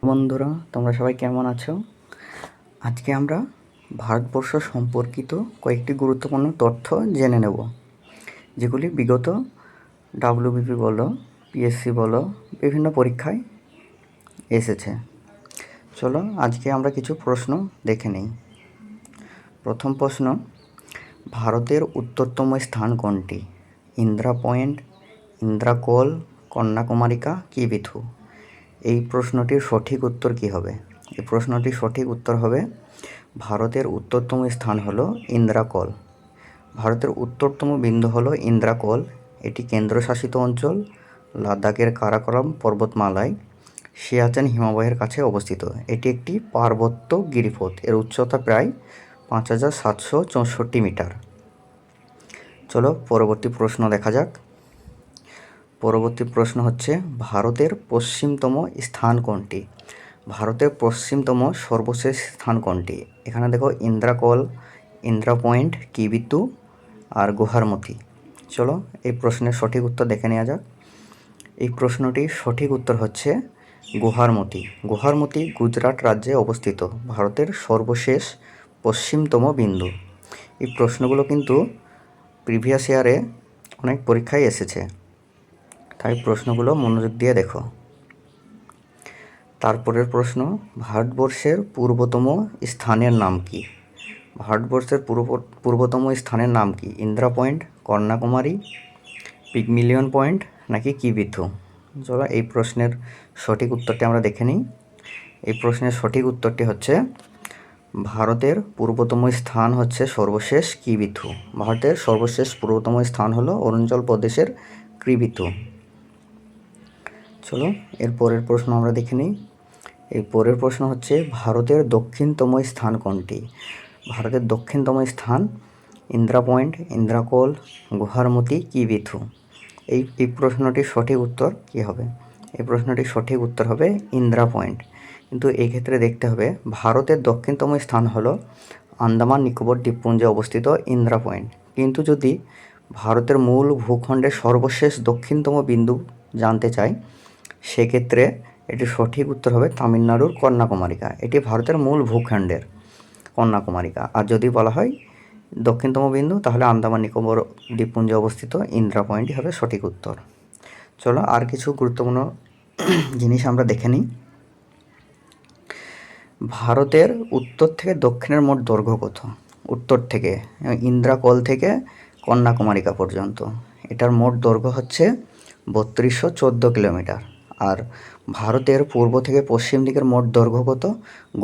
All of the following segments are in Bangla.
বন্ধুরা, তোমরা সবাই কেমন আছো? আজকে আমরা ভারতবর্ষ সম্পর্কিত কয়েকটি গুরুত্বপূর্ণ তথ্য জেনে নেব, যেগুলি বিগত ডাব্লিউবিপি বলো, পিএসসি বলো, বিভিন্ন পরীক্ষায় এসেছে। চলো আজকে আমরা কিছু প্রশ্ন দেখে নিই। প্রথম প্রশ্ন, ভারতের উত্তরতম স্থান কোনটি? ইন্দিরা পয়েন্ট, ইন্দ্রাকোল, কন্যাকুমারিকা কি বিথু? এই প্রশ্নটির সঠিক উত্তর কী হবে? এই প্রশ্নটির সঠিক উত্তর হবে ভারতের উত্তরতম স্থান হলো ইন্দ্রাকোল। ভারতের উত্তরতম বিন্দু হলো ইন্দ্রাকোল। এটি কেন্দ্রশাসিত অঞ্চল লাদাখের কারাকোরাম পর্বতমালায় সিয়াচেন হিমবাহের কাছে অবস্থিত। এটি একটি পার্বত্য গিরিপথ। এর উচ্চতা প্রায় 5764 মিটার। চলো পরবর্তী প্রশ্ন দেখা যাক। পরবর্তী প্রশ্ন হচ্ছে, ভারতের পশ্চিমতম স্থান কোনটি? ভারতের পশ্চিমতম সর্বশেষ স্থান কোনটি? এখানে দেখো ইন্দ্রাকোল, ইন্দিরা পয়েন্ট, কিবিতু আর গুহারমতি। চলো এই প্রশ্নের সঠিক উত্তর দেখে নেওয়া যাক। এই প্রশ্নটির সঠিক উত্তর হচ্ছে গুহারমতি। গুহারমতি গুজরাট রাজ্যে অবস্থিত ভারতের সর্বশেষ পশ্চিমতম বিন্দু। এই প্রশ্নগুলো কিন্তু প্রিভিয়াস ইয়ারে অনেক পরীক্ষায় এসেছে, তাই প্রশ্নগুলো মনোযোগ দিয়ে দেখো। তারপরের প্রশ্ন, ভারতবর্ষের পূর্বতম স্থানের নাম কি? ভারতবর্ষের পূর্বতম স্থানের নাম কি? ইন্দিরা পয়েন্ট, কন্যাকুমারী, পিগমিলিয়ন পয়েন্ট নাকি কিবিথু? চলো এই প্রশ্নের সঠিক উত্তরটি আমরা দেখে নিই। এই প্রশ্নের সঠিক উত্তরটি হচ্ছে ভারতের পূর্বতম স্থান হচ্ছে সর্বশেষ কিবিথু। ভারতের সর্বশেষ পূর্বতম স্থান হলো অরুণাচল প্রদেশের কিবিথু। চলো এর পরের প্রশ্ন আমরা দেখে নিই। এই পরের প্রশ্ন হচ্ছে, ভারতের দক্ষিণতম স্থান কোনটি? ভারতের দক্ষিণতম স্থান ইন্দিরা পয়েন্ট, ইন্দ্রাকোল, গুহারমতি কি বিথু? এই প্রশ্নটির সঠিক উত্তর কী হবে? এই প্রশ্নটির সঠিক উত্তর হবে ইন্দিরা পয়েন্ট। কিন্তু এই ক্ষেত্রে দেখতে হবে ভারতের দক্ষিণতম স্থান হলো আন্দামান নিকোবর দ্বীপপুঞ্জে অবস্থিত ইন্দিরা পয়েন্ট। কিন্তু যদি ভারতের মূল ভূখণ্ডের সর্বশেষ দক্ষিণতম বিন্দু জানতে চাই, সেক্ষেত্রে এটির সঠিক উত্তর হবে তামিলনাড়ুর কন্যাকুমারিকা। এটি ভারতের মূল ভূখণ্ডের কন্যাকুমারিকা। আর যদি বলা হয় দক্ষিণতম বিন্দু, তাহলে আন্দামান নিকোবর দ্বীপপুঞ্জে অবস্থিত ইন্দিরা পয়েন্টই হবে সঠিক উত্তর। চলো আর কিছু গুরুত্বপূর্ণ জিনিস আমরা দেখে নিই। ভারতের উত্তর থেকে দক্ষিণের মোট দৈর্ঘ্য কত? উত্তর থেকে ইন্দ্রাকোল থেকে কন্যাকুমারিকা পর্যন্ত এটার মোট দৈর্ঘ্য হচ্ছে 3214 কিলোমিটার। আর ভারতের পূর্ব থেকে পশ্চিম দিকের মোট দৈর্ঘ্য কত?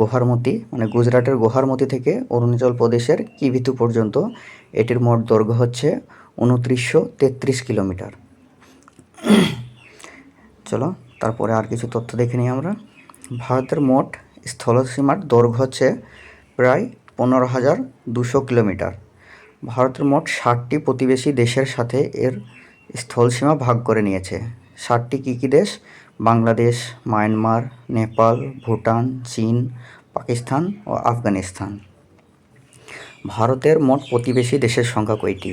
গুহারমতি মানে গুজরাটের গুহারমতি থেকে অরুণাচল প্রদেশের কিবিথু পর্যন্ত এটির মোট দৈর্ঘ্য হচ্ছে 2933 কিলোমিটার। চলো তারপরে আর কিছু তথ্য দেখে নিই আমরা। ভারতের মোট স্থলসীমার দৈর্ঘ্য হচ্ছে প্রায় 15,200 কিলোমিটার। ভারতের মোট 60টি প্রতিবেশী দেশের সাথে এর স্থলসীমা ভাগ করে নিয়েছে। 60টি কী কী দেশ? বাংলাদেশ, মায়ানমার, নেপাল, ভুটান, চীন, পাকিস্তান ও আফগানিস্তান। ভারতের মোট প্রতিবেশী দেশের সংখ্যা কয়টি?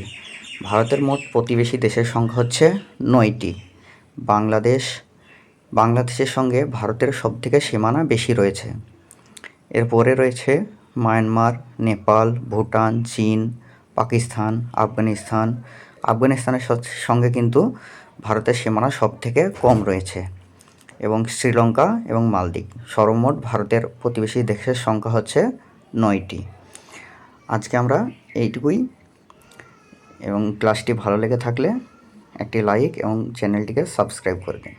ভারতের মোট প্রতিবেশী দেশের সংখ্যা হচ্ছে 9টি। বাংলাদেশের সঙ্গে ভারতের সবথেকে সীমানা বেশি রয়েছে। এরপরে রয়েছে মায়ানমার, নেপাল, ভুটান, চীন, পাকিস্তান, আফগানিস্তান। আফগানিস্তানের সঙ্গে কিন্তু ভারতের সীমানা সবথেকে কম রয়েছে, এবং শ্রীলঙ্কা এবং মালদ্বীপ। সর্বমোট ভারতের প্রতিবেশী দেশের সংখ্যা হচ্ছে 9টি। আজকে আমরা এইটুকুই, এবং ক্লাসটি ভালো লেগে থাকলে একটি লাইক এবং চ্যানেলটিকে সাবস্ক্রাইব করে দিন।